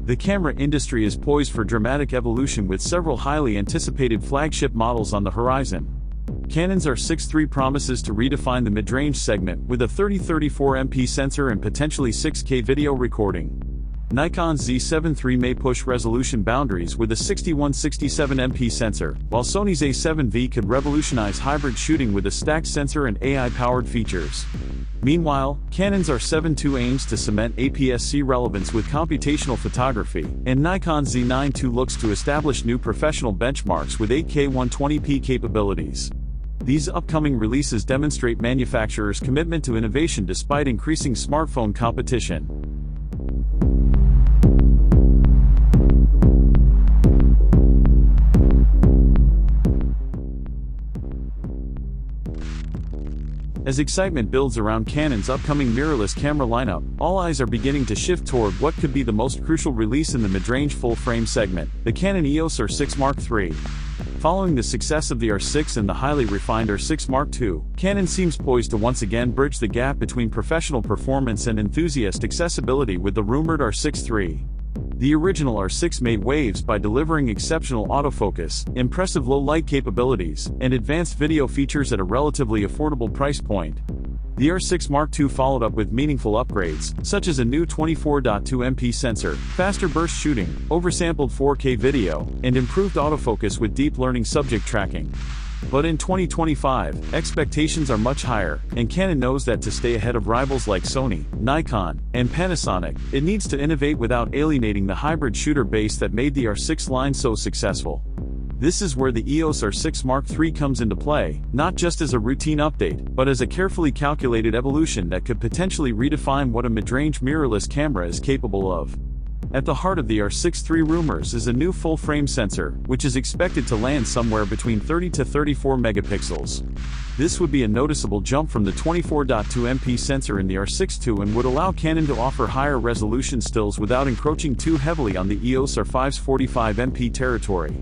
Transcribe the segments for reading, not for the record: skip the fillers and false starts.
The camera industry is poised for dramatic evolution with several highly anticipated flagship models on the horizon. Canon's R6 III promises to redefine the mid-range segment with a 30-34MP sensor and potentially 6K video recording. Nikon Z7 III may push resolution boundaries with a 61-67MP sensor, while Sony's A7V could revolutionize hybrid shooting with a stacked sensor and AI-powered features. Meanwhile, Canon's R7 II aims to cement APS-C relevance with computational photography, and Nikon Z9 II looks to establish new professional benchmarks with 8K 120p capabilities. These upcoming releases demonstrate manufacturers' commitment to innovation despite increasing smartphone competition. As excitement builds around Canon's upcoming mirrorless camera lineup, all eyes are beginning to shift toward what could be the most crucial release in the mid-range full-frame segment, the Canon EOS R6 Mark III. Following the success of the R6 and the highly refined R6 Mark II, Canon seems poised to once again bridge the gap between professional performance and enthusiast accessibility with the rumored R6 III. The original R6 made waves by delivering exceptional autofocus, impressive low-light capabilities, and advanced video features at a relatively affordable price point. The R6 Mark II followed up with meaningful upgrades, such as a new 24.2MP sensor, faster burst shooting, oversampled 4K video, and improved autofocus with deep learning subject tracking. But in 2025, expectations are much higher, and Canon knows that to stay ahead of rivals like Sony, Nikon, and Panasonic, it needs to innovate without alienating the hybrid shooter base that made the R6 line so successful. This is where the EOS R6 Mark III comes into play, not just as a routine update, but as a carefully calculated evolution that could potentially redefine what a mid-range mirrorless camera is capable of. At the heart of the R6 III rumors is a new full-frame sensor, which is expected to land somewhere between 30 to 34 megapixels. This would be a noticeable jump from the 24.2MP sensor in the R6 II and would allow Canon to offer higher resolution stills without encroaching too heavily on the EOS R5's 45MP territory.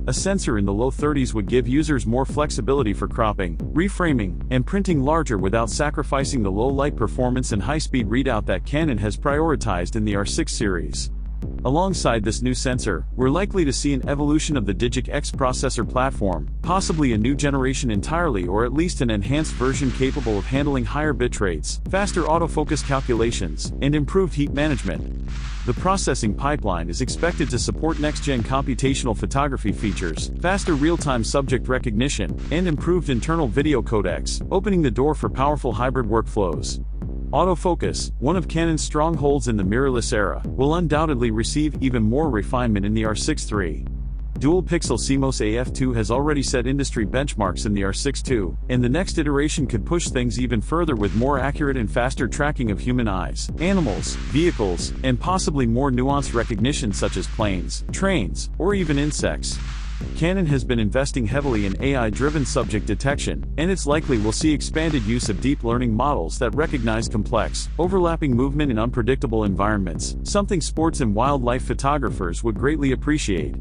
A sensor in the low 30s would give users more flexibility for cropping, reframing, and printing larger without sacrificing the low-light performance and high-speed readout that Canon has prioritized in the R6 series. Alongside this new sensor, we're likely to see an evolution of the Digic X processor platform, possibly a new generation entirely or at least an enhanced version capable of handling higher bit rates, faster autofocus calculations, and improved heat management. The processing pipeline is expected to support next-gen computational photography features, faster real-time subject recognition, and improved internal video codecs, opening the door for powerful hybrid workflows. Autofocus, one of Canon's strongholds in the mirrorless era, will undoubtedly receive even more refinement in the R6 III. Dual-pixel CMOS AF2 has already set industry benchmarks in the R6 II, and the next iteration could push things even further with more accurate and faster tracking of human eyes, animals, vehicles, and possibly more nuanced recognition such as planes, trains, or even insects. Canon has been investing heavily in AI-driven subject detection, and it's likely we'll see expanded use of deep learning models that recognize complex, overlapping movement in unpredictable environments, something sports and wildlife photographers would greatly appreciate.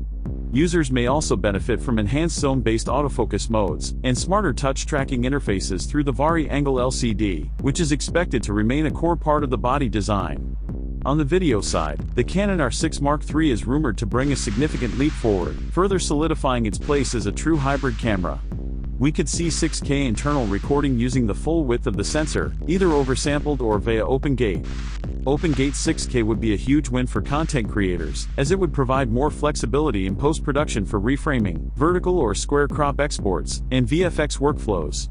Users may also benefit from enhanced zone-based autofocus modes, and smarter touch tracking interfaces through the vari-angle LCD, which is expected to remain a core part of the body design. On the video side, the Canon R6 Mark III is rumored to bring a significant leap forward, further solidifying its place as a true hybrid camera. We could see 6K internal recording using the full width of the sensor, either oversampled or via Open Gate. Open Gate 6K would be a huge win for content creators, as it would provide more flexibility in post-production for reframing, vertical or square crop exports, and VFX workflows.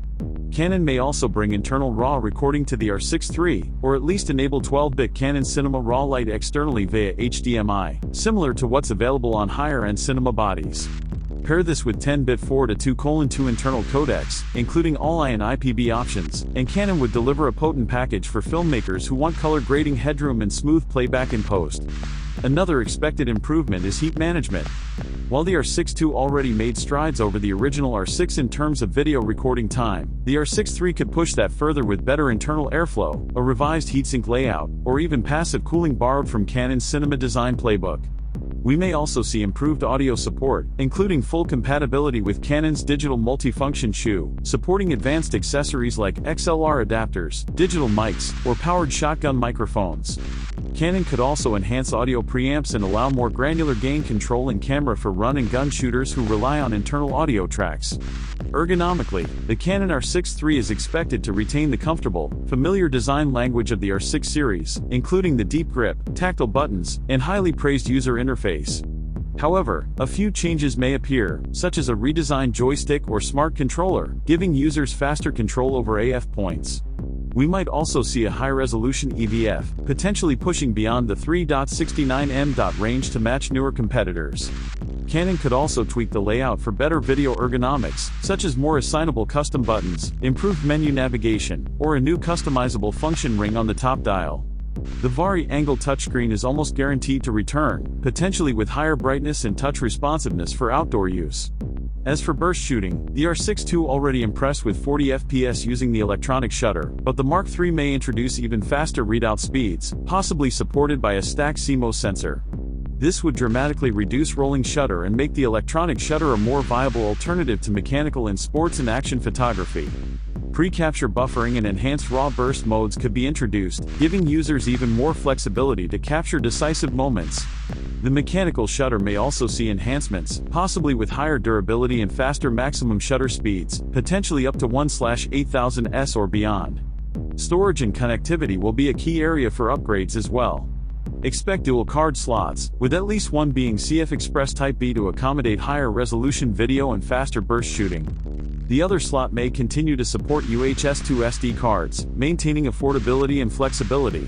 Canon may also bring internal RAW recording to the R6 III, or at least enable 12-bit Canon Cinema RAW Lite externally via HDMI, similar to what's available on higher-end cinema bodies. Pair this with 10-bit 4:2:2 internal codecs, including all-I and IPB options, and Canon would deliver a potent package for filmmakers who want color grading headroom and smooth playback in post. Another expected improvement is heat management. While the R6 II already made strides over the original R6 in terms of video recording time, the R6 III could push that further with better internal airflow, a revised heatsink layout, or even passive cooling borrowed from Canon's cinema design playbook. We may also see improved audio support, including full compatibility with Canon's digital multifunction shoe, supporting advanced accessories like XLR adapters, digital mics, or powered shotgun microphones. Canon could also enhance audio preamps and allow more granular gain control in camera for run and gun shooters who rely on internal audio tracks. Ergonomically, the Canon R6 III is expected to retain the comfortable, familiar design language of the R6 series, including the deep grip, tactile buttons, and highly praised user interface. However, a few changes may appear, such as a redesigned joystick or smart controller, giving users faster control over AF points. We might also see a high-resolution EVF, potentially pushing beyond the 3.69m range to match newer competitors. Canon could also tweak the layout for better video ergonomics, such as more assignable custom buttons, improved menu navigation, or a new customizable function ring on the top dial. The vari-angle touchscreen is almost guaranteed to return, potentially with higher brightness and touch responsiveness for outdoor use. As for burst shooting, the R6 II already impressed with 40 FPS using the electronic shutter, but the Mark III may introduce even faster readout speeds, possibly supported by a stacked CMOS sensor. This would dramatically reduce rolling shutter and make the electronic shutter a more viable alternative to mechanical in sports and action photography. Pre-capture buffering and enhanced raw burst modes could be introduced, giving users even more flexibility to capture decisive moments. The mechanical shutter may also see enhancements, possibly with higher durability and faster maximum shutter speeds, potentially up to 1/8000s or beyond. Storage and connectivity will be a key area for upgrades as well. Expect dual card slots, with at least one being CF Express Type B to accommodate higher resolution video and faster burst shooting. The other slot may continue to support UHS-2 SD cards, maintaining affordability and flexibility.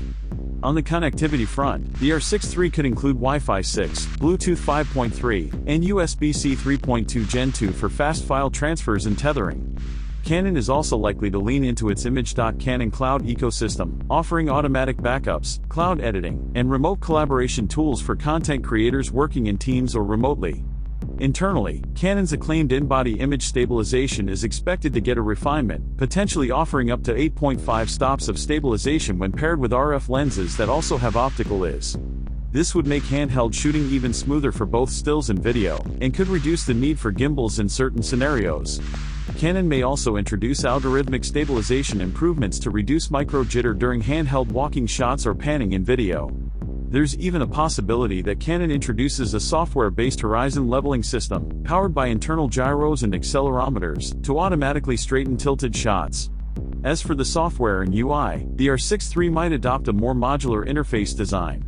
On the connectivity front, the R6 III could include Wi-Fi 6, Bluetooth 5.3, and USB-C 3.2 Gen 2 for fast file transfers and tethering. Canon is also likely to lean into its Image.Canon cloud ecosystem, offering automatic backups, cloud editing, and remote collaboration tools for content creators working in teams or remotely. Internally, Canon's acclaimed in-body image stabilization is expected to get a refinement, potentially offering up to 8.5 stops of stabilization when paired with RF lenses that also have optical IS. This would make handheld shooting even smoother for both stills and video, and could reduce the need for gimbals in certain scenarios. Canon may also introduce algorithmic stabilization improvements to reduce micro-jitter during handheld walking shots or panning in video. There's even a possibility that Canon introduces a software-based horizon leveling system, powered by internal gyros and accelerometers, to automatically straighten tilted shots. As for the software and UI, the R6 III might adopt a more modular interface design.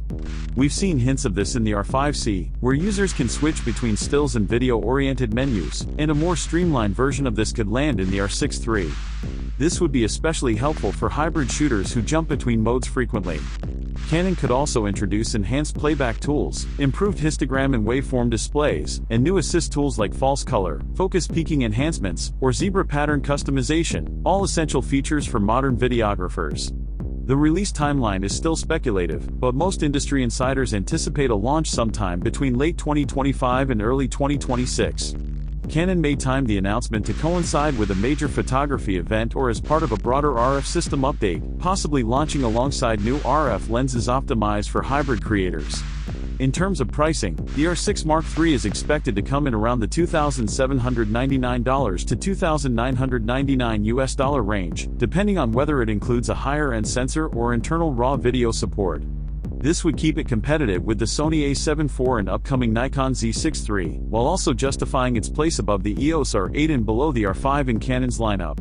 We've seen hints of this in the R5C, where users can switch between stills and video-oriented menus, and a more streamlined version of this could land in the R6 III. This would be especially helpful for hybrid shooters who jump between modes frequently. Canon could also introduce enhanced playback tools, improved histogram and waveform displays, and new assist tools like false color, focus peaking enhancements, or zebra pattern customization, all essential features for modern videographers. The release timeline is still speculative, but most industry insiders anticipate a launch sometime between late 2025 and early 2026. Canon may time the announcement to coincide with a major photography event or as part of a broader RF system update, possibly launching alongside new RF lenses optimized for hybrid creators. In terms of pricing, the R6 Mark III is expected to come in around the $2,799 to $2,999 range, depending on whether it includes a higher-end sensor or internal RAW video support. This would keep it competitive with the Sony A7 IV and upcoming Nikon Z6 III, while also justifying its place above the EOS R8 and below the R5 in Canon's lineup.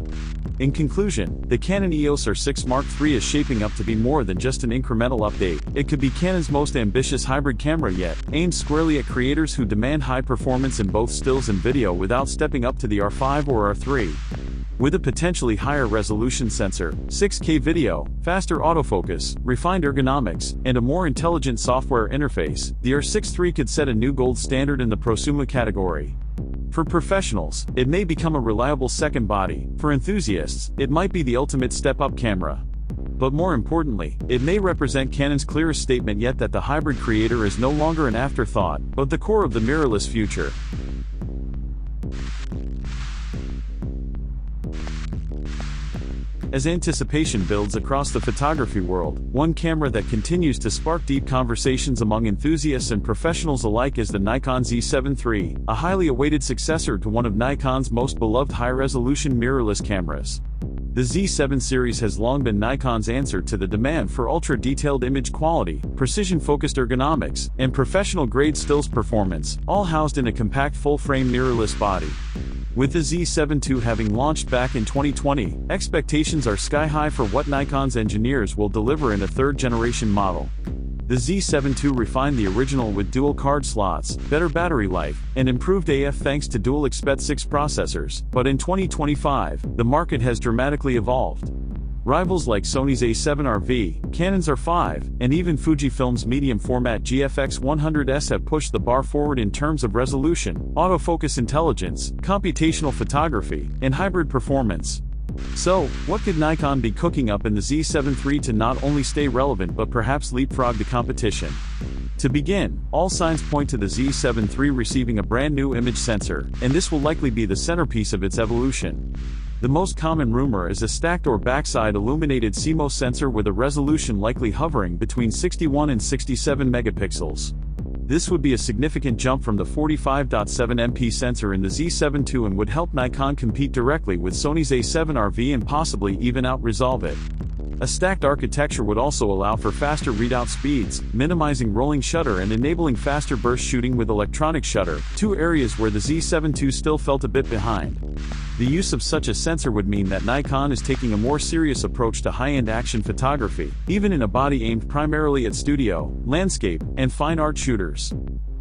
In conclusion, the Canon EOS R6 Mark III is shaping up to be more than just an incremental update. It could be Canon's most ambitious hybrid camera yet, aimed squarely at creators who demand high performance in both stills and video without stepping up to the R5 or R3. With a potentially higher resolution sensor, 6K video, faster autofocus, refined ergonomics, and a more intelligent software interface, the R6 III could set a new gold standard in the prosumer category. For professionals, it may become a reliable second body. For enthusiasts, it might be the ultimate step-up camera. But more importantly, it may represent Canon's clearest statement yet that the hybrid creator is no longer an afterthought, but the core of the mirrorless future. As anticipation builds across the photography world, one camera that continues to spark deep conversations among enthusiasts and professionals alike is the Nikon Z7 III, a highly awaited successor to one of Nikon's most beloved high-resolution mirrorless cameras. The Z7 series has long been Nikon's answer to the demand for ultra-detailed image quality, precision-focused ergonomics, and professional-grade stills performance, all housed in a compact full-frame mirrorless body. With the Z7 II having launched back in 2020, expectations are sky-high for what Nikon's engineers will deliver in a third-generation model. The Z7 II refined the original with dual card slots, better battery life, and improved AF thanks to dual APS-C processors, but in 2025, the market has dramatically evolved. Rivals like Sony's A7 IV, Canon's R5, and even Fujifilm's medium-format GFX 100S have pushed the bar forward in terms of resolution, autofocus intelligence, computational photography, and hybrid performance. So, what could Nikon be cooking up in the Z7 III to not only stay relevant but perhaps leapfrog the competition? To begin, all signs point to the Z7 III receiving a brand new image sensor, and this will likely be the centerpiece of its evolution. The most common rumor is a stacked or backside illuminated CMOS sensor with a resolution likely hovering between 61 and 67 megapixels. This would be a significant jump from the 45.7 MP sensor in the Z7 II and would help Nikon compete directly with Sony's A7 IV and possibly even out-resolve it. A stacked architecture would also allow for faster readout speeds, minimizing rolling shutter and enabling faster burst shooting with electronic shutter, two areas where the Z7 II still felt a bit behind. The use of such a sensor would mean that Nikon is taking a more serious approach to high-end action photography, even in a body aimed primarily at studio, landscape, and fine art shooters.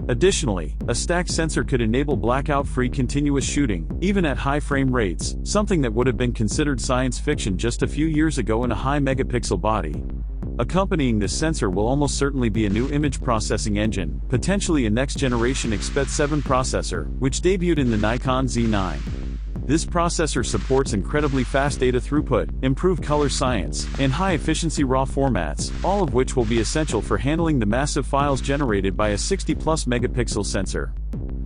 Additionally, a stacked sensor could enable blackout-free continuous shooting, even at high frame rates, something that would have been considered science fiction just a few years ago in a high megapixel body. Accompanying this sensor will almost certainly be a new image processing engine, potentially a next-generation APS-C processor, which debuted in the Nikon Z9. This processor supports incredibly fast data throughput, improved color science, and high-efficiency RAW formats, all of which will be essential for handling the massive files generated by a 60-plus megapixel sensor.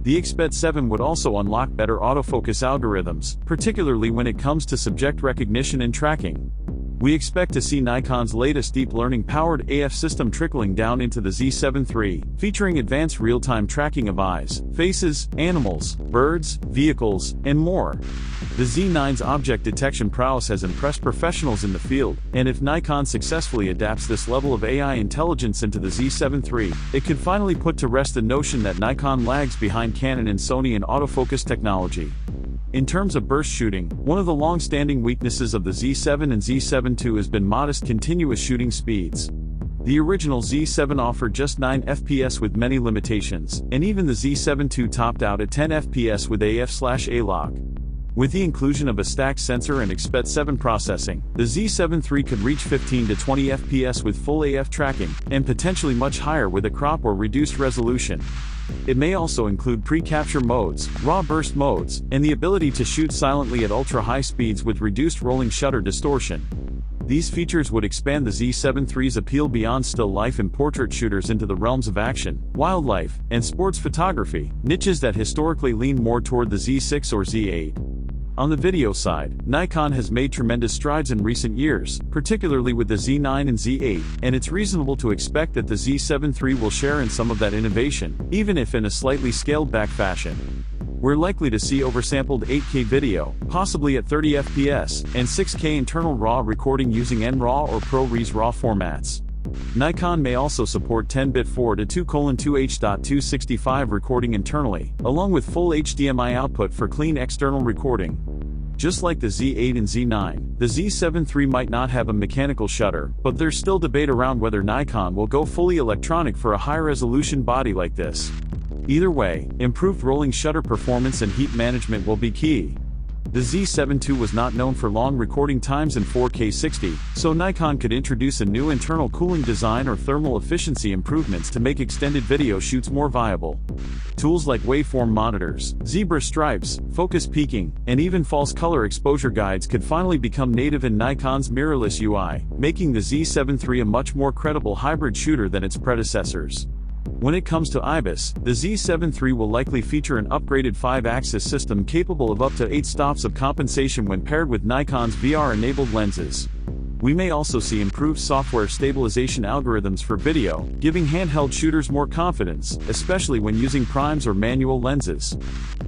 The APS-C would also unlock better autofocus algorithms, particularly when it comes to subject recognition and tracking. We expect to see Nikon's latest deep learning-powered AF system trickling down into the Z7 III, featuring advanced real-time tracking of eyes, faces, animals, birds, vehicles, and more. The Z9's object detection prowess has impressed professionals in the field, and if Nikon successfully adapts this level of AI intelligence into the Z7 III, it could finally put to rest the notion that Nikon lags behind Canon and Sony in autofocus technology. In terms of burst shooting, one of the long-standing weaknesses of the Z7 and Z7 II has been modest continuous shooting speeds. The original Z7 offered just 9 FPS with many limitations, and even the Z7 II topped out at 10 FPS with AF/A lock. With the inclusion of a stacked sensor and APS-C processing, the Z7 III could reach 15 to 20 FPS with full AF tracking, and potentially much higher with a crop or reduced resolution. It may also include pre-capture modes, raw burst modes, and the ability to shoot silently at ultra-high speeds with reduced rolling shutter distortion. These features would expand the Z7 III's appeal beyond still life and portrait shooters into the realms of action, wildlife, and sports photography, niches that historically lean more toward the Z6 or Z8. On the video side, Nikon has made tremendous strides in recent years, particularly with the Z9 and Z8, and it's reasonable to expect that the Z7 III will share in some of that innovation, even if in a slightly scaled-back fashion. We're likely to see oversampled 8K video, possibly at 30 FPS, and 6K internal RAW recording using NRAW or ProRes RAW formats. Nikon may also support 10-bit 4:2:2H.265 recording internally, along with full HDMI output for clean external recording. Just like the Z8 and Z9, the Z7 III might not have a mechanical shutter, but there's still debate around whether Nikon will go fully electronic for a high-resolution body like this. Either way, improved rolling shutter performance and heat management will be key. The Z7 II was not known for long recording times in 4K 60, so Nikon could introduce a new internal cooling design or thermal efficiency improvements to make extended video shoots more viable. Tools like waveform monitors, zebra stripes, focus peaking, and even false color exposure guides could finally become native in Nikon's mirrorless UI, making the Z7 III a much more credible hybrid shooter than its predecessors. When it comes to IBIS, the Z7 III will likely feature an upgraded 5-axis system capable of up to 8 stops of compensation when paired with Nikon's VR-enabled lenses. We may also see improved software stabilization algorithms for video, giving handheld shooters more confidence, especially when using primes or manual lenses.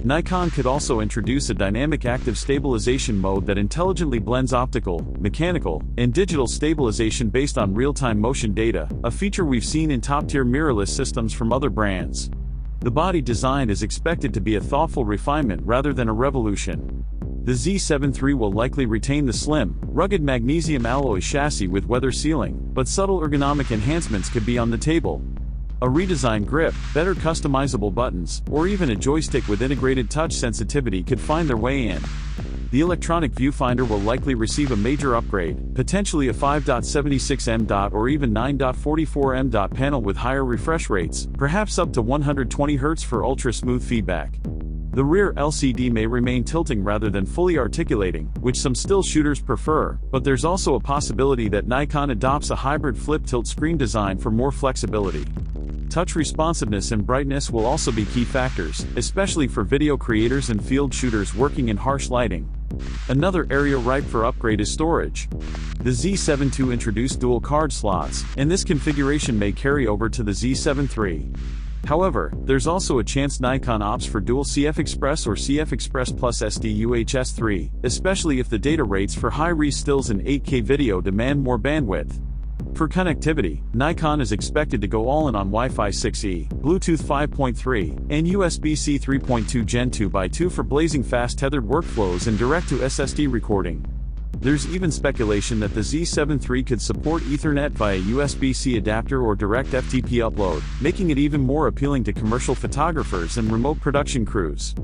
Nikon could also introduce a dynamic active stabilization mode that intelligently blends optical, mechanical, and digital stabilization based on real-time motion data, a feature we've seen in top-tier mirrorless systems from other brands. The body design is expected to be a thoughtful refinement rather than a revolution. The Z7 III will likely retain the slim, rugged magnesium alloy chassis with weather sealing, but subtle ergonomic enhancements could be on the table. A redesigned grip, better customizable buttons, or even a joystick with integrated touch sensitivity could find their way in. The electronic viewfinder will likely receive a major upgrade, potentially a 5.76m or even 9.44m panel with higher refresh rates, perhaps up to 120Hz for ultra-smooth feedback. The rear LCD may remain tilting rather than fully articulating, which some still shooters prefer, but there's also a possibility that Nikon adopts a hybrid flip-tilt screen design for more flexibility. Touch responsiveness and brightness will also be key factors, especially for video creators and field shooters working in harsh lighting. Another area ripe for upgrade is storage. The Z7 II introduced dual card slots, and this configuration may carry over to the Z7 III. However, there's also a chance Nikon opts for dual CF Express or CF Express plus SD UHS 3, especially if the data rates for high-res stills and 8K video demand more bandwidth. For connectivity, Nikon is expected to go all in on Wi-Fi 6E, Bluetooth 5.3, and USB-C 3.2 Gen 2x2 for blazing fast tethered workflows and direct-to-SSD recording. There's even speculation that the Z7 III could support Ethernet via USB-C adapter or direct FTP upload, making it even more appealing to commercial photographers and remote production crews.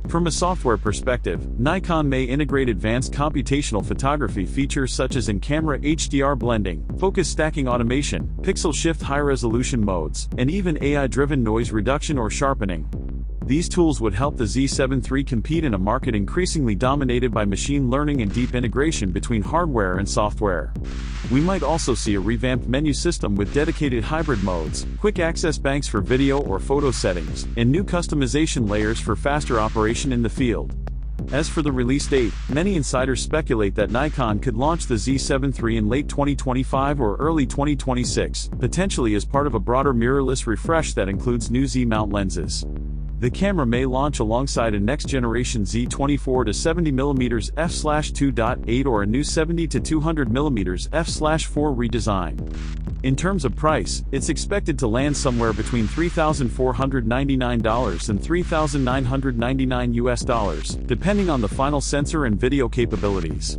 From a software perspective, Nikon may integrate advanced computational photography features such as in-camera HDR blending, focus stacking automation, pixel shift high-resolution modes, and even AI-driven noise reduction or sharpening. These tools would help the Z7 III compete in a market increasingly dominated by machine learning and deep integration between hardware and software. We might also see a revamped menu system with dedicated hybrid modes, quick access banks for video or photo settings, and new customization layers for faster operation in the field. As for the release date, many insiders speculate that Nikon could launch the Z7 III in late 2025 or early 2026, potentially as part of a broader mirrorless refresh that includes new Z-mount lenses. The camera may launch alongside a next-generation Z24 to 70mm f/2.8 or a new 70 to 200mm f/4 redesign. In terms of price, it's expected to land somewhere between $3,499 and $3,999 depending on the final sensor and video capabilities.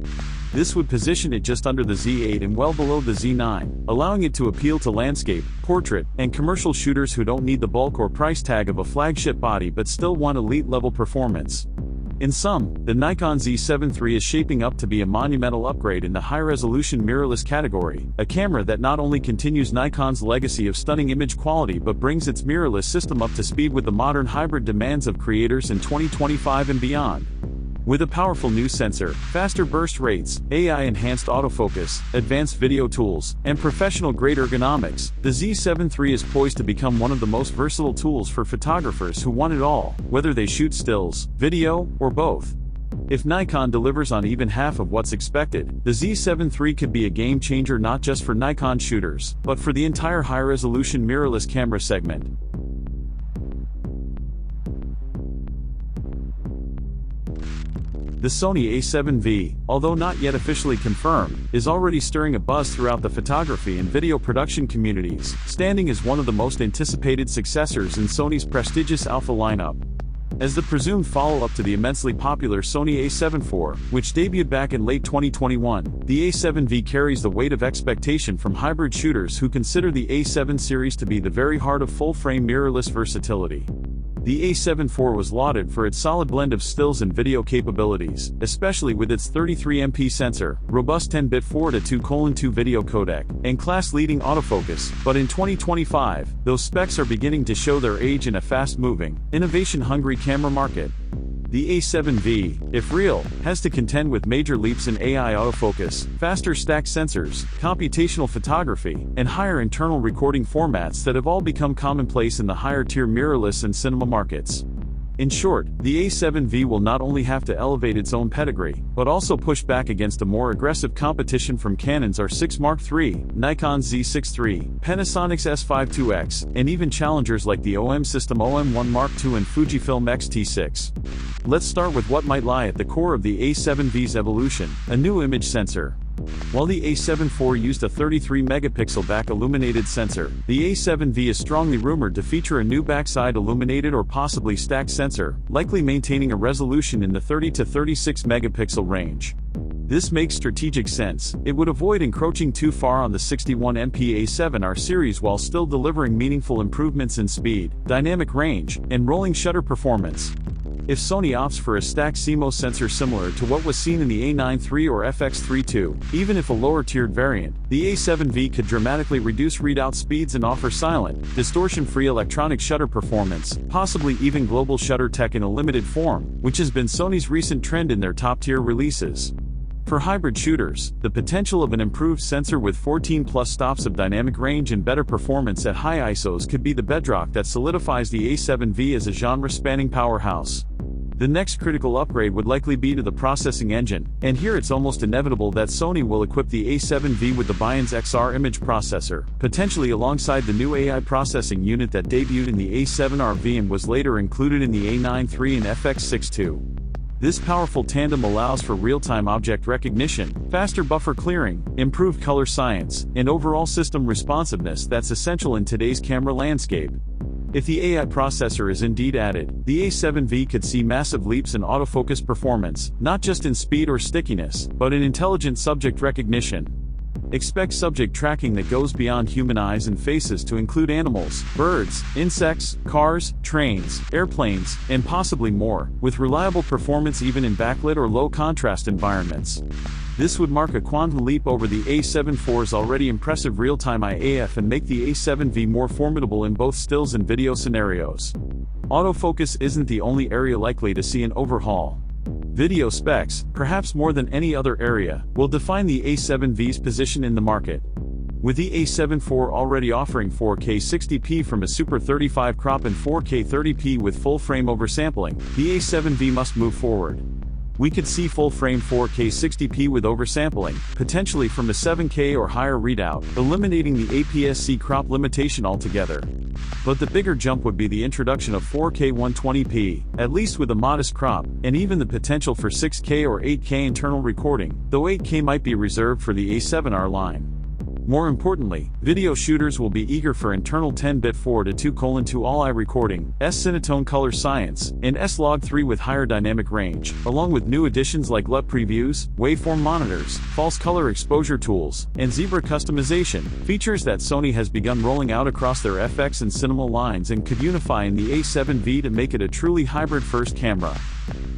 This would position it just under the Z8 and well below the Z9, allowing it to appeal to landscape, portrait, and commercial shooters who don't need the bulk or price tag of a flagship body but still want elite-level performance. In sum, the Nikon Z7 III is shaping up to be a monumental upgrade in the high-resolution mirrorless category, a camera that not only continues Nikon's legacy of stunning image quality but brings its mirrorless system up to speed with the modern hybrid demands of creators in 2025 and beyond. With a powerful new sensor, faster burst rates, AI-enhanced autofocus, advanced video tools, and professional-grade ergonomics, the Z7 III is poised to become one of the most versatile tools for photographers who want it all, whether they shoot stills, video, or both. If Nikon delivers on even half of what's expected, the Z7 III could be a game-changer not just for Nikon shooters, but for the entire high-resolution mirrorless camera segment. The Sony A7V, although not yet officially confirmed, is already stirring a buzz throughout the photography and video production communities, standing as one of the most anticipated successors in Sony's prestigious Alpha lineup. As the presumed follow-up to the immensely popular Sony A7 IV, which debuted back in late 2021, the A7V carries the weight of expectation from hybrid shooters who consider the A7 series to be the very heart of full-frame mirrorless versatility. The A7 IV was lauded for its solid blend of stills and video capabilities, especially with its 33MP sensor, robust 10-bit 4:2:2 video codec, and class-leading autofocus, but in 2025, those specs are beginning to show their age in a fast-moving, innovation-hungry camera market. The A7V, if real, has to contend with major leaps in AI autofocus, faster stacked sensors, computational photography, and higher internal recording formats that have all become commonplace in the higher-tier mirrorless and cinema markets. In short, the A7V will not only have to elevate its own pedigree, but also push back against a more aggressive competition from Canon's R6 Mark III, Nikon's Z6 III, Panasonic's S5 IIX, and even challengers like the OM System OM1 Mark II and Fujifilm X-T6. Let's start with what might lie at the core of the A7V's evolution: a new image sensor. While the A7 IV used a 33-megapixel back-illuminated sensor, the A7V is strongly rumored to feature a new backside illuminated or possibly stacked sensor, likely maintaining a resolution in the 30 to 36 megapixel range. This makes strategic sense. It would avoid encroaching too far on the 61MP A7R series while still delivering meaningful improvements in speed, dynamic range, and rolling shutter performance. If Sony opts for a stacked CMOS sensor similar to what was seen in the A9 III or FX3 II, even if a lower-tiered variant, the A7V could dramatically reduce readout speeds and offer silent, distortion-free electronic shutter performance, possibly even global shutter tech in a limited form, which has been Sony's recent trend in their top-tier releases. For hybrid shooters, the potential of an improved sensor with 14+ stops of dynamic range and better performance at high ISOs could be the bedrock that solidifies the A7V as a genre-spanning powerhouse. The next critical upgrade would likely be to the processing engine, and here it's almost inevitable that Sony will equip the A7V with the Bion's XR image processor, potentially alongside the new AI processing unit that debuted in the A7RV and was later included in the A9 III and FX6 II. This powerful tandem allows for real-time object recognition, faster buffer clearing, improved color science, and overall system responsiveness that's essential in today's camera landscape. If the AI processor is indeed added, the A7V could see massive leaps in autofocus performance, not just in speed or stickiness, but in intelligent subject recognition. Expect subject tracking that goes beyond human eyes and faces to include animals, birds, insects, cars, trains, airplanes, and possibly more, with reliable performance even in backlit or low-contrast environments. This would mark a quantum leap over the A7 IV's already impressive real-time IAF and make the A7V more formidable in both stills and video scenarios. Autofocus isn't the only area likely to see an overhaul. Video specs, perhaps more than any other area, will define the A7V's position in the market. With the A7 IV already offering 4K 60p from a Super 35 crop and 4K 30p with full-frame oversampling, the A7V must move forward. We could see full-frame 4K 60p with oversampling, potentially from a 7K or higher readout, eliminating the APS-C crop limitation altogether. But the bigger jump would be the introduction of 4K 120p, at least with a modest crop, and even the potential for 6K or 8K internal recording, though 8K might be reserved for the A7R line. More importantly, video shooters will be eager for internal 10-bit 4:2:2 all-eye recording, S-Cinetone color science, and S-Log3 with higher dynamic range, along with new additions like LUT previews, waveform monitors, false color exposure tools, and zebra customization, features that Sony has begun rolling out across their FX and Cinema lines and could unify in the A7V to make it a truly hybrid-first camera.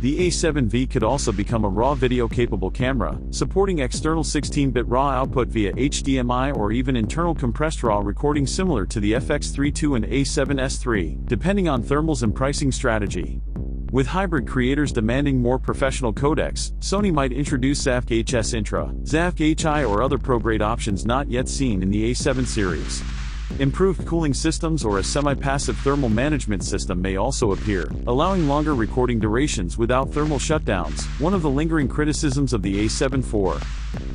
The A7V could also become a RAW video-capable camera, supporting external 16-bit RAW output via HDMI or even internal compressed RAW recording similar to the FX3 II and A7S III, depending on thermals and pricing strategy. With hybrid creators demanding more professional codecs, Sony might introduce ZAVC HS Intra, ZAVC HI or other pro-grade options not yet seen in the A7 series. Improved cooling systems or a semi-passive thermal management system may also appear, allowing longer recording durations without thermal shutdowns, one of the lingering criticisms of the A7 IV.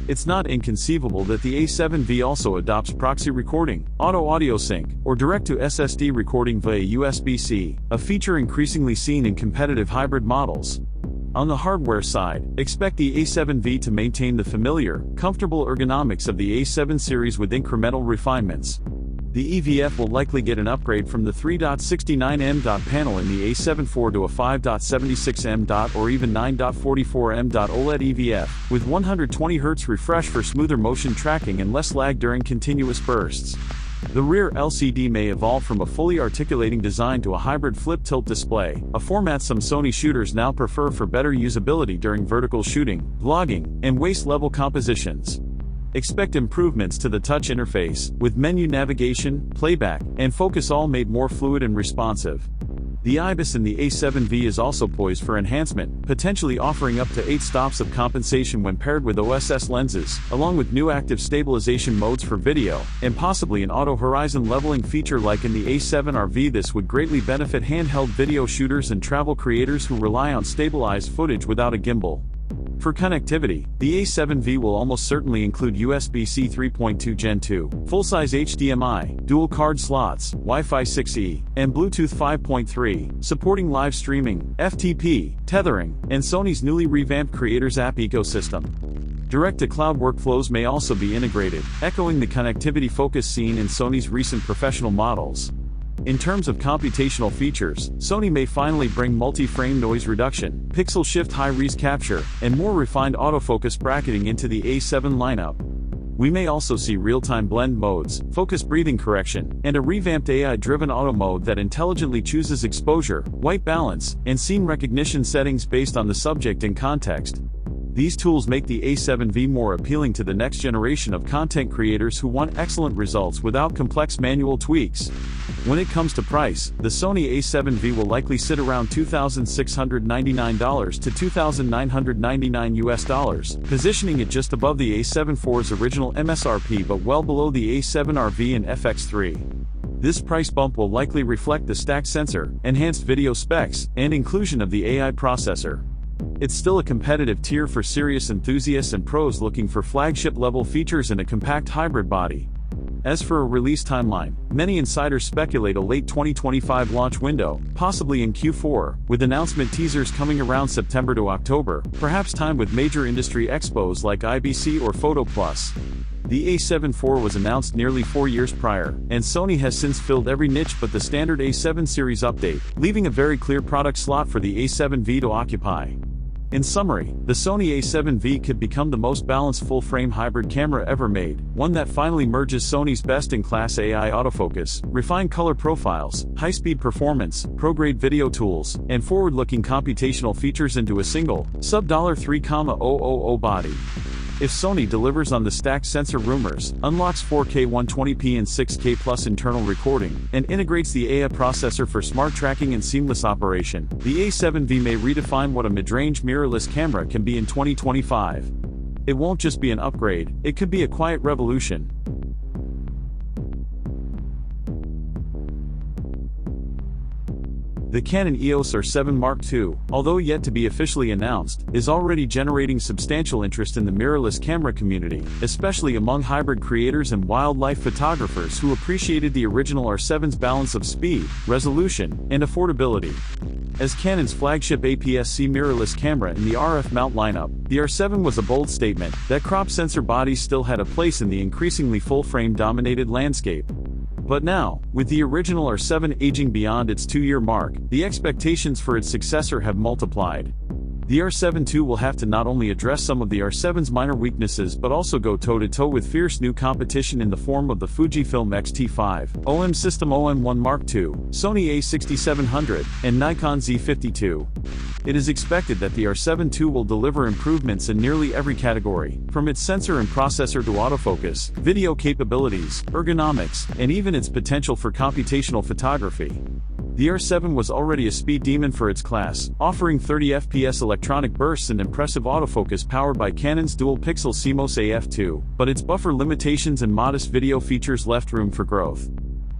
It's not inconceivable that the A7V also adopts proxy recording, auto audio sync, or direct-to-SSD recording via USB-C, a feature increasingly seen in competitive hybrid models. On the hardware side, expect the A7V to maintain the familiar, comfortable ergonomics of the A7 series with incremental refinements. The EVF will likely get an upgrade from the 3.69m panel in the A7 IV to a 5.76m or even 9.44m OLED EVF, with 120Hz refresh for smoother motion tracking and less lag during continuous bursts. The rear LCD may evolve from a fully articulating design to a hybrid flip-tilt display, a format some Sony shooters now prefer for better usability during vertical shooting, vlogging, and waist-level compositions. Expect improvements to the touch interface, with menu navigation, playback, and focus all made more fluid and responsive. The IBIS in the A7V is also poised for enhancement, potentially offering up to 8 stops of compensation when paired with OSS lenses, along with new active stabilization modes for video, and possibly an auto-horizon leveling feature like in the A7RV. This would greatly benefit handheld video shooters and travel creators who rely on stabilized footage without a gimbal. For connectivity, the A7V will almost certainly include USB-C 3.2 Gen 2, full-size HDMI, dual card slots, Wi-Fi 6E, and Bluetooth 5.3, supporting live streaming, FTP, tethering, and Sony's newly revamped Creators app ecosystem. Direct-to-cloud workflows may also be integrated, echoing the connectivity focus seen in Sony's recent professional models. In terms of computational features, Sony may finally bring multi-frame noise reduction, pixel shift high-res capture, and more refined autofocus bracketing into the A7 lineup. We may also see real-time blend modes, focus breathing correction, and a revamped AI-driven auto mode that intelligently chooses exposure, white balance, and scene recognition settings based on the subject and context. These tools make the A7V more appealing to the next generation of content creators who want excellent results without complex manual tweaks. When it comes to price, the Sony A7V will likely sit around $2,699 to $2,999 positioning it just above the A7 IV's original MSRP but well below the A7RV and FX3. This price bump will likely reflect the stacked sensor, enhanced video specs, and inclusion of the AI processor. It's still a competitive tier for serious enthusiasts and pros looking for flagship-level features and a compact hybrid body. As for a release timeline, many insiders speculate a late 2025 launch window, possibly in Q4, with announcement teasers coming around September to October, perhaps timed with major industry expos like IBC or Photo Plus. The A7 IV was announced nearly 4 years prior, and Sony has since filled every niche but the standard A7 series update, leaving a very clear product slot for the A7V to occupy. In summary, the Sony A7V could become the most balanced full-frame hybrid camera ever made, one that finally merges Sony's best-in-class AI autofocus, refined color profiles, high-speed performance, pro-grade video tools, and forward-looking computational features into a single, sub-$3,000 body. If Sony delivers on the stacked sensor rumors, unlocks 4K 120p and 6K plus internal recording, and integrates the AI processor for smart tracking and seamless operation, the A7V may redefine what a mid-range mirrorless camera can be in 2025. It won't just be an upgrade, it could be a quiet revolution. The Canon EOS R7 Mark II, although yet to be officially announced, is already generating substantial interest in the mirrorless camera community, especially among hybrid creators and wildlife photographers who appreciated the original R7's balance of speed, resolution, and affordability. As Canon's flagship APS-C mirrorless camera in the RF mount lineup, the R7 was a bold statement that crop sensor bodies still had a place in the increasingly full-frame dominated landscape. But now, with the original R7 aging beyond its 2-year mark, the expectations for its successor have multiplied. The R7 II will have to not only address some of the R7's minor weaknesses but also go toe-to-toe with fierce new competition in the form of the Fujifilm X-T5, OM System OM1 Mark II, Sony A6700, and Nikon Z52. It is expected that the R7 II will deliver improvements in nearly every category, from its sensor and processor to autofocus, video capabilities, ergonomics, and even its potential for computational photography. The R7 was already a speed demon for its class, offering 30 FPS electronic bursts and impressive autofocus powered by Canon's dual-pixel CMOS AF2, but its buffer limitations and modest video features left room for growth.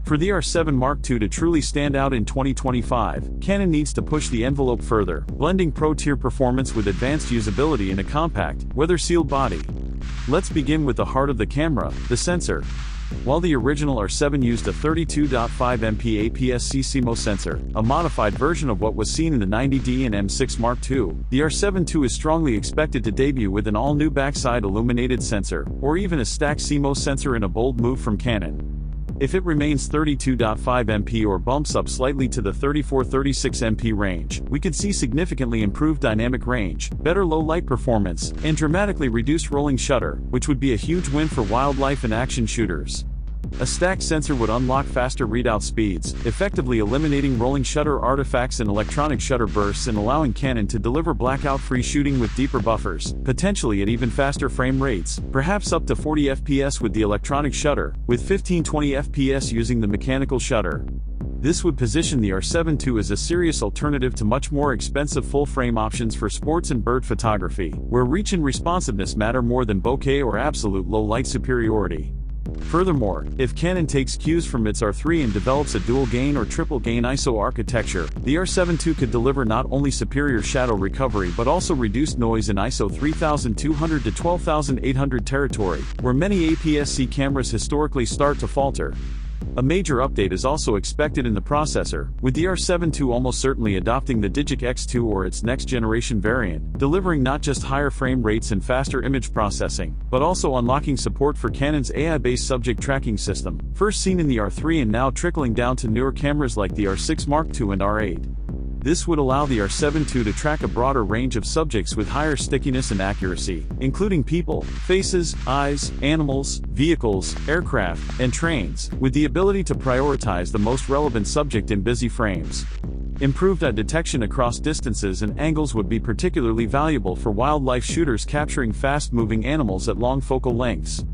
For the R7 Mark II to truly stand out in 2025, Canon needs to push the envelope further, blending pro-tier performance with advanced usability in a compact, weather-sealed body. Let's begin with the heart of the camera, the sensor. While the original R7 used a 32.5MP APS-C CMOS sensor, a modified version of what was seen in the 90D and M6 Mark II, the R7 II is strongly expected to debut with an all-new backside illuminated sensor, or even a stacked CMOS sensor in a bold move from Canon. If it remains 32.5MP or bumps up slightly to the 34-36MP range, we could see significantly improved dynamic range, better low-light performance, and dramatically reduced rolling shutter, which would be a huge win for wildlife and action shooters. A stacked sensor would unlock faster readout speeds, effectively eliminating rolling shutter artifacts and electronic shutter bursts and allowing Canon to deliver blackout-free shooting with deeper buffers, potentially at even faster frame rates, perhaps up to 40 FPS with the electronic shutter, with 15-20 FPS using the mechanical shutter. This would position the R7 II as a serious alternative to much more expensive full-frame options for sports and bird photography, where reach and responsiveness matter more than bokeh or absolute low-light superiority. Furthermore, if Canon takes cues from its R3 and develops a dual-gain or triple-gain ISO architecture, the R7 II could deliver not only superior shadow recovery but also reduced noise in ISO 3200 to 12800 territory, where many APS-C cameras historically start to falter. A major update is also expected in the processor, with the R7 II almost certainly adopting the Digic X2 or its next-generation variant, delivering not just higher frame rates and faster image processing, but also unlocking support for Canon's AI-based subject tracking system, first seen in the R3 and now trickling down to newer cameras like the R6 Mark II and R8. This would allow the R7 II to track a broader range of subjects with higher stickiness and accuracy, including people, faces, eyes, animals, vehicles, aircraft, and trains, with the ability to prioritize the most relevant subject in busy frames. Improved eye detection across distances and angles would be particularly valuable for wildlife shooters capturing fast-moving animals at long focal lengths.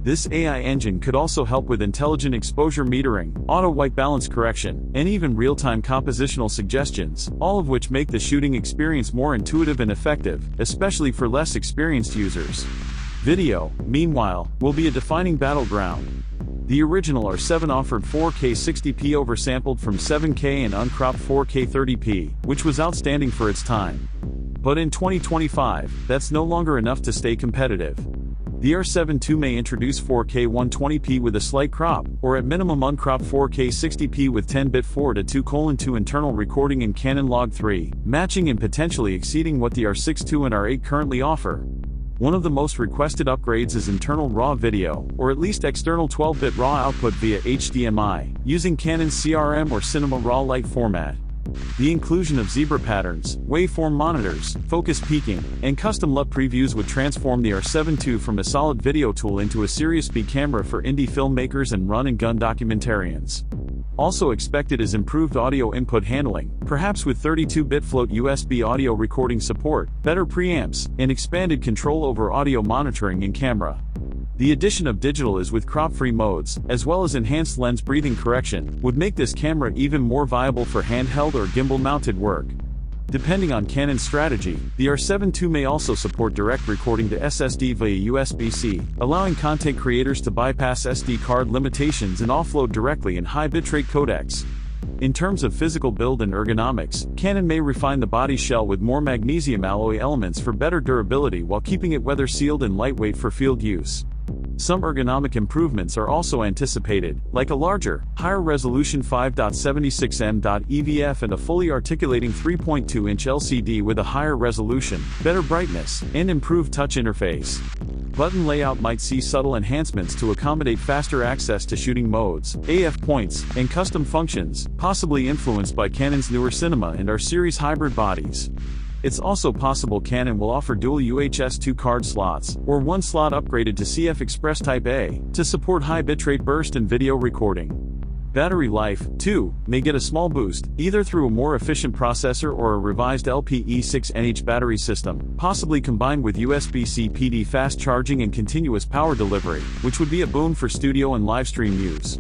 This AI engine could also help with intelligent exposure metering, auto-white balance correction, and even real-time compositional suggestions, all of which make the shooting experience more intuitive and effective, especially for less experienced users. Video, meanwhile, will be a defining battleground. The original R7 offered 4K 60p oversampled from 7K and uncropped 4K 30p, which was outstanding for its time. But in 2025, that's no longer enough to stay competitive. The R7 II may introduce 4K 120p with a slight crop, or at minimum uncropped 4K 60p with 10-bit 4:2:2 internal recording in Canon Log 3, matching and potentially exceeding what the R6 II and R8 currently offer. One of the most requested upgrades is internal RAW video, or at least external 12-bit RAW output via HDMI, using Canon's CRM or Cinema RAW Lite format. The inclusion of zebra patterns, waveform monitors, focus peaking, and custom LUT previews would transform the R7 II from a solid video tool into a serious B camera for indie filmmakers and run-and-gun documentarians. Also expected is improved audio input handling, perhaps with 32-bit float USB audio recording support, better preamps, and expanded control over audio monitoring in camera. The addition of digital is with crop-free modes, as well as enhanced lens breathing correction, would make this camera even more viable for handheld or gimbal-mounted work. Depending on Canon's strategy, the R7 II may also support direct recording to SSD via USB-C, allowing content creators to bypass SD card limitations and offload directly in high bitrate codecs. In terms of physical build and ergonomics, Canon may refine the body shell with more magnesium alloy elements for better durability while keeping it weather-sealed and lightweight for field use. Some ergonomic improvements are also anticipated, like a larger, higher-resolution 5.76mm EVF and a fully articulating 3.2-inch LCD with a higher resolution, better brightness, and improved touch interface. Button layout might see subtle enhancements to accommodate faster access to shooting modes, AF points, and custom functions, possibly influenced by Canon's newer Cinema and R-series hybrid bodies. It's also possible Canon will offer dual UHS 2 card slots, or one slot upgraded to CF Express Type A, to support high bitrate burst and video recording. Battery life, too, may get a small boost, either through a more efficient processor or a revised LPE6NH battery system, possibly combined with USB-C PD fast charging and continuous power delivery, which would be a boon for studio and live stream use.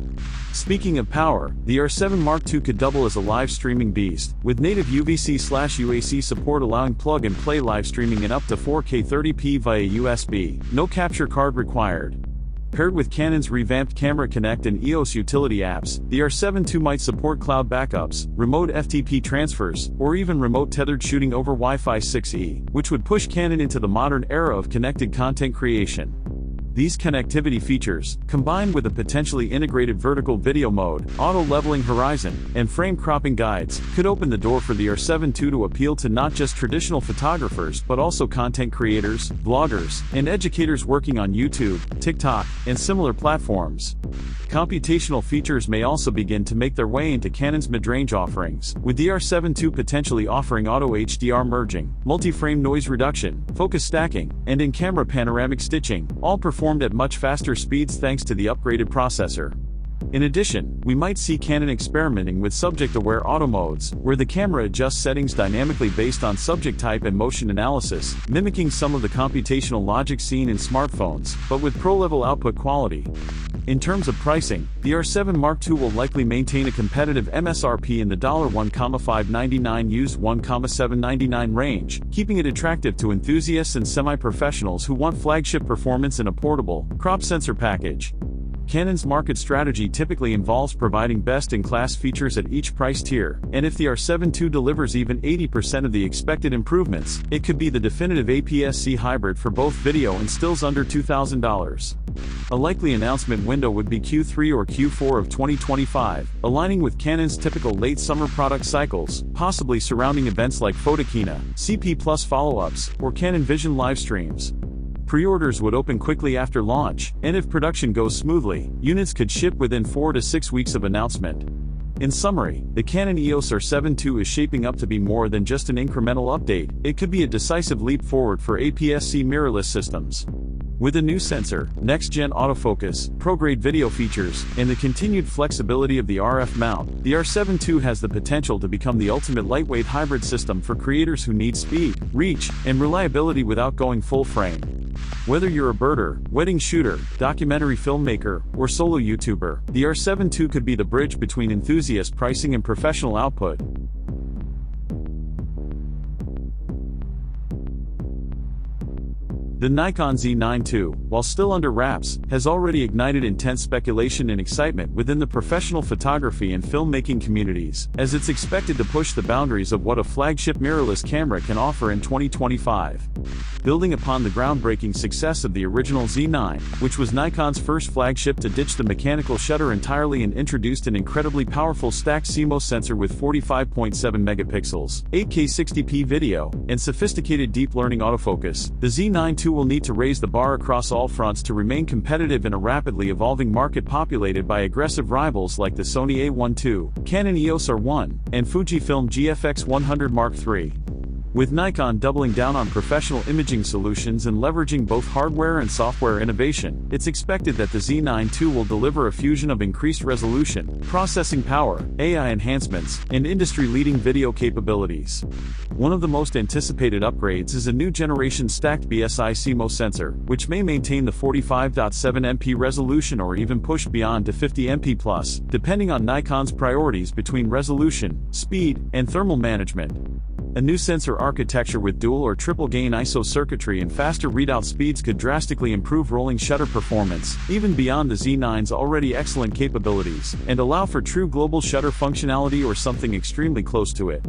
Speaking of power, the R7 Mark II could double as a live streaming beast, with native UVC/UAC support allowing plug-and-play live streaming in up to 4K 30p via USB, no capture card required. Paired with Canon's revamped Camera Connect and EOS utility apps, the R7 II might support cloud backups, remote FTP transfers, or even remote tethered shooting over Wi-Fi 6E, which would push Canon into the modern era of connected content creation. These connectivity features, combined with a potentially integrated vertical video mode, auto-leveling horizon, and frame cropping guides, could open the door for the R7 II to appeal to not just traditional photographers but also content creators, vloggers, and educators working on YouTube, TikTok, and similar platforms. Computational features may also begin to make their way into Canon's mid-range offerings, with the R7 II potentially offering auto HDR merging, multi-frame noise reduction, focus stacking, and in-camera panoramic stitching, all performed at much faster speeds thanks to the upgraded processor. In addition, we might see Canon experimenting with subject-aware auto modes, where the camera adjusts settings dynamically based on subject type and motion analysis, mimicking some of the computational logic seen in smartphones, but with pro-level output quality. In terms of pricing, the R7 Mark II will likely maintain a competitive MSRP in the $1,599 used $1,799 range, keeping it attractive to enthusiasts and semi-professionals who want flagship performance in a portable, crop sensor package. Canon's market strategy typically involves providing best-in-class features at each price tier, and if the R7 II delivers even 80% of the expected improvements, it could be the definitive APS-C hybrid for both video and stills under $2,000. A likely announcement window would be Q3 or Q4 of 2025, aligning with Canon's typical late summer product cycles, possibly surrounding events like Photokina, CP Plus follow-ups, or Canon Vision live streams. Pre-orders would open quickly after launch, and if production goes smoothly, units could ship within 4 to 6 weeks of announcement. In summary, the Canon EOS R7 II is shaping up to be more than just an incremental update. It could be a decisive leap forward for APS-C mirrorless systems. With a new sensor, next-gen autofocus, pro-grade video features, and the continued flexibility of the RF mount, the R7 II has the potential to become the ultimate lightweight hybrid system for creators who need speed, reach, and reliability without going full frame. Whether you're a birder, wedding shooter, documentary filmmaker, or solo YouTuber, the R7 II could be the bridge between enthusiast pricing and professional output. The Nikon Z9 II, while still under wraps, has already ignited intense speculation and excitement within the professional photography and filmmaking communities, as it's expected to push the boundaries of what a flagship mirrorless camera can offer in 2025. Building upon the groundbreaking success of the original Z9, which was Nikon's first flagship to ditch the mechanical shutter entirely and introduced an incredibly powerful stacked CMOS sensor with 45.7 megapixels, 8K 60p video, and sophisticated deep learning autofocus, the Z9 II will need to raise the bar across all fronts to remain competitive in a rapidly evolving market populated by aggressive rivals like the Sony A7V II, Canon EOS R1, and Fujifilm GFX 100 Mark III. With Nikon doubling down on professional imaging solutions and leveraging both hardware and software innovation, it's expected that the Z9 II will deliver a fusion of increased resolution, processing power, AI enhancements, and industry-leading video capabilities. One of the most anticipated upgrades is a new generation stacked BSI CMOS sensor, which may maintain the 45.7MP resolution or even push beyond to 50MP+, depending on Nikon's priorities between resolution, speed, and thermal management. A new sensor architecture with dual or triple gain ISO circuitry and faster readout speeds could drastically improve rolling shutter performance, even beyond the Z9's already excellent capabilities, and allow for true global shutter functionality or something extremely close to it.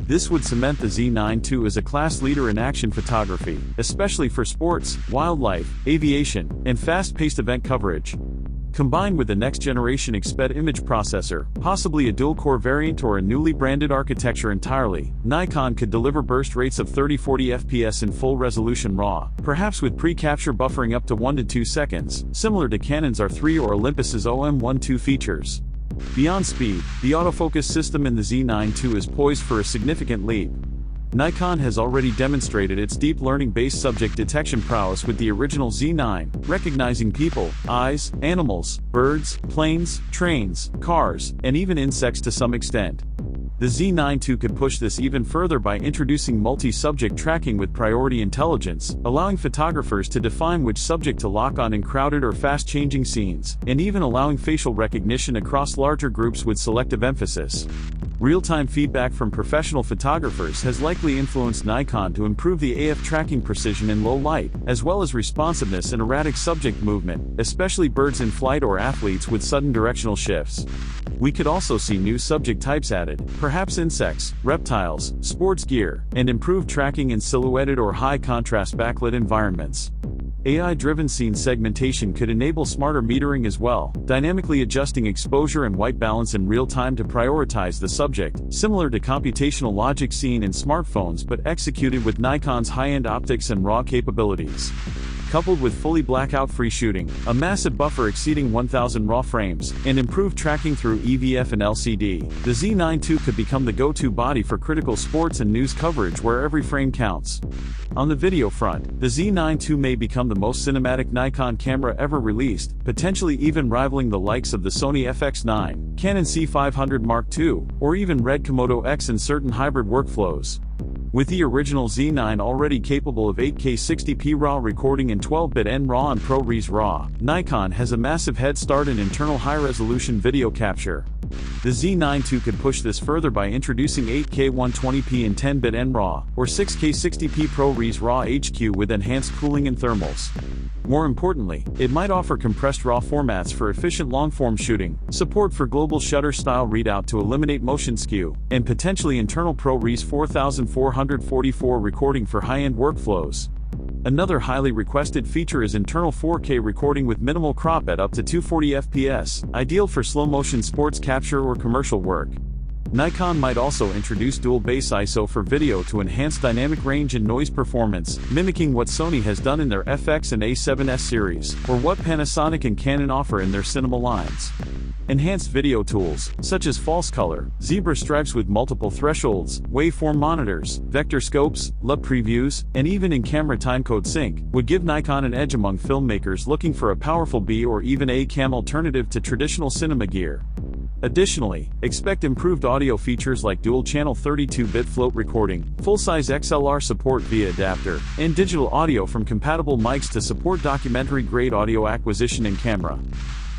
This would cement the Z9 II as a class leader in action photography, especially for sports, wildlife, aviation, and fast-paced event coverage. Combined with the next-generation XPED image processor, possibly a dual-core variant or a newly branded architecture entirely, Nikon could deliver burst rates of 30-40 FPS in full-resolution RAW, perhaps with pre-capture buffering up to 1 to 2 seconds, similar to Canon's R3 or Olympus's OM1 II features. Beyond speed, the autofocus system in the Z9 II is poised for a significant leap. Nikon has already demonstrated its deep learning-based subject detection prowess with the original Z9, recognizing people, eyes, animals, birds, planes, trains, cars, and even insects to some extent. The Z9 II could push this even further by introducing multi-subject tracking with priority intelligence, allowing photographers to define which subject to lock on in crowded or fast-changing scenes, and even allowing facial recognition across larger groups with selective emphasis. Real-time feedback from professional photographers has likely influenced Nikon to improve the AF tracking precision in low light, as well as responsiveness and erratic subject movement, especially birds in flight or athletes with sudden directional shifts. We could also see new subject types added, perhaps insects, reptiles, sports gear, and improved tracking in silhouetted or high-contrast backlit environments. AI-driven scene segmentation could enable smarter metering as well, dynamically adjusting exposure and white balance in real time to prioritize the subject, similar to computational logic seen in smartphones but executed with Nikon's high-end optics and RAW capabilities. Coupled with fully blackout-free shooting, a massive buffer exceeding 1,000 RAW frames, and improved tracking through EVF and LCD, the Z9 II could become the go-to body for critical sports and news coverage where every frame counts. On the video front, the Z9 II may become the most cinematic Nikon camera ever released, potentially even rivaling the likes of the Sony FX9, Canon C500 Mark II, or even Red Komodo X in certain hybrid workflows. With the original Z9 already capable of 8K 60p RAW recording in 12-bit NRAW and ProRes RAW, Nikon has a massive head start in internal high-resolution video capture. The Z9 II could push this further by introducing 8K 120p in 10-bit NRAW, or 6K 60p ProRes RAW HQ with enhanced cooling and thermals. More importantly, it might offer compressed RAW formats for efficient long-form shooting, support for global shutter-style readout to eliminate motion skew, and potentially internal ProRes 4444 recording for high-end workflows. Another highly requested feature is internal 4K recording with minimal crop at up to 240 fps, ideal for slow-motion sports capture or commercial work. Nikon might also introduce dual base ISO for video to enhance dynamic range and noise performance, mimicking what Sony has done in their FX and A7S series, or what Panasonic and Canon offer in their cinema lines. Enhanced video tools, such as false color, zebra stripes with multiple thresholds, waveform monitors, vector scopes, LUT previews, and even in-camera timecode sync, would give Nikon an edge among filmmakers looking for a powerful B or even A cam alternative to traditional cinema gear. Additionally, expect improved audio features like dual-channel 32-bit float recording, full-size XLR support via adapter, and digital audio from compatible mics to support documentary-grade audio acquisition and camera.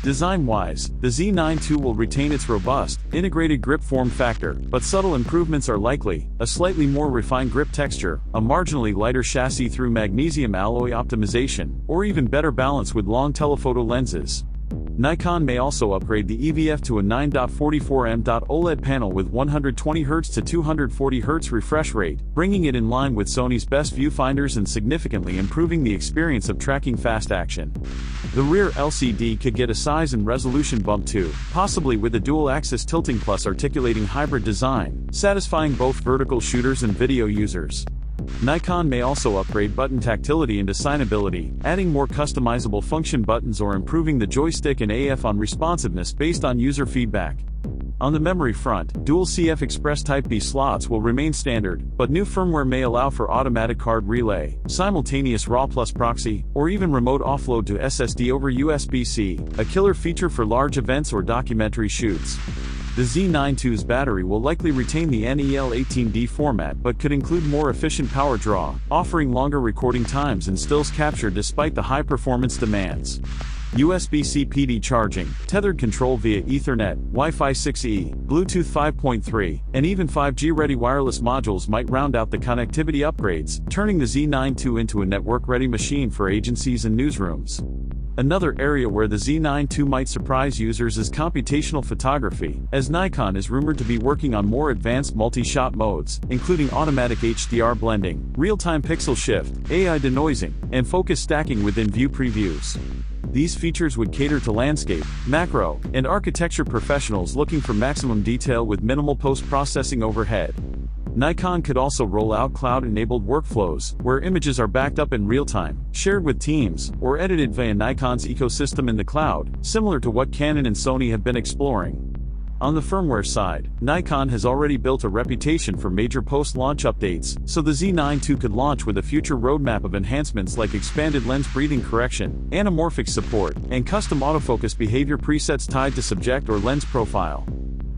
Design-wise, the Z9 II will retain its robust, integrated grip form factor, but subtle improvements are likely: a slightly more refined grip texture, a marginally lighter chassis through magnesium alloy optimization, or even better balance with long telephoto lenses. Nikon may also upgrade the EVF to a 9.44m OLED panel with 120Hz to 240Hz refresh rate, bringing it in line with Sony's best viewfinders and significantly improving the experience of tracking fast action. The rear LCD could get a size and resolution bump too, possibly with a dual-axis tilting plus articulating hybrid design, satisfying both vertical shooters and video users. Nikon may also upgrade button tactility and assignability, adding more customizable function buttons or improving the joystick and AF on responsiveness based on user feedback. On the memory front, dual CF Express Type-B slots will remain standard, but new firmware may allow for automatic card relay, simultaneous RAW plus proxy, or even remote offload to SSD over USB-C, a killer feature for large events or documentary shoots. The Z9 II's battery will likely retain the NEL18D format but could include more efficient power draw, offering longer recording times and stills capture despite the high performance demands. USB-C PD charging, tethered control via Ethernet, Wi-Fi 6E, Bluetooth 5.3, and even 5G-ready wireless modules might round out the connectivity upgrades, turning the Z9 II into a network-ready machine for agencies and newsrooms. Another area where the Z9 II might surprise users is computational photography, as Nikon is rumored to be working on more advanced multi-shot modes, including automatic HDR blending, real-time pixel shift, AI denoising, and focus stacking within view previews. These features would cater to landscape, macro, and architecture professionals looking for maximum detail with minimal post-processing overhead. Nikon could also roll out cloud-enabled workflows, where images are backed up in real time, shared with teams, or edited via Nikon's ecosystem in the cloud, similar to what Canon and Sony have been exploring. On the firmware side, Nikon has already built a reputation for major post-launch updates, so the Z9 II could launch with a future roadmap of enhancements like expanded lens breathing correction, anamorphic support, and custom autofocus behavior presets tied to subject or lens profile.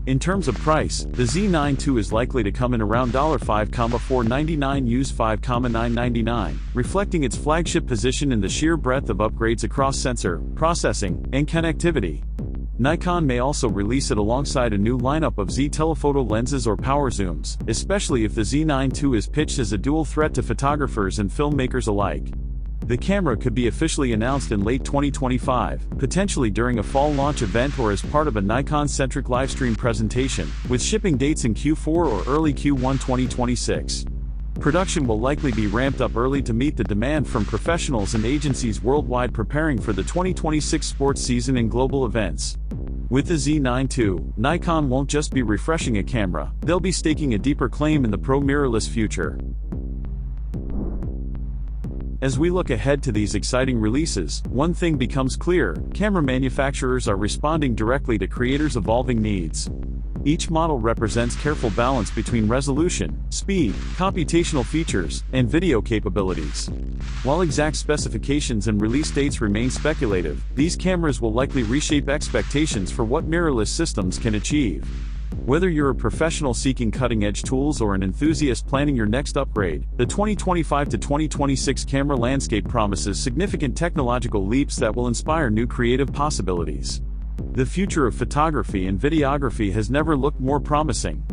In terms of price, the Z9 II is likely to come in around $5,499 used $5,999, reflecting its flagship position in the sheer breadth of upgrades across sensor, processing, and connectivity. Nikon may also release it alongside a new lineup of Z telephoto lenses or power zooms, especially if the Z9 II is pitched as a dual threat to photographers and filmmakers alike. The camera could be officially announced in late 2025, potentially during a fall launch event or as part of a Nikon-centric livestream presentation, with shipping dates in Q4 or early Q1 2026. Production will likely be ramped up early to meet the demand from professionals and agencies worldwide preparing for the 2026 sports season and global events. With the Z9 II, Nikon won't just be refreshing a camera, they'll be staking a deeper claim in the pro-mirrorless future. As we look ahead to these exciting releases, one thing becomes clear: camera manufacturers are responding directly to creators' evolving needs. Each model represents careful balance between resolution, speed, computational features, and video capabilities. While exact specifications and release dates remain speculative, these cameras will likely reshape expectations for what mirrorless systems can achieve. Whether you're a professional seeking cutting-edge tools or an enthusiast planning your next upgrade, the 2025 to 2026 camera landscape promises significant technological leaps that will inspire new creative possibilities. The future of photography and videography has never looked more promising.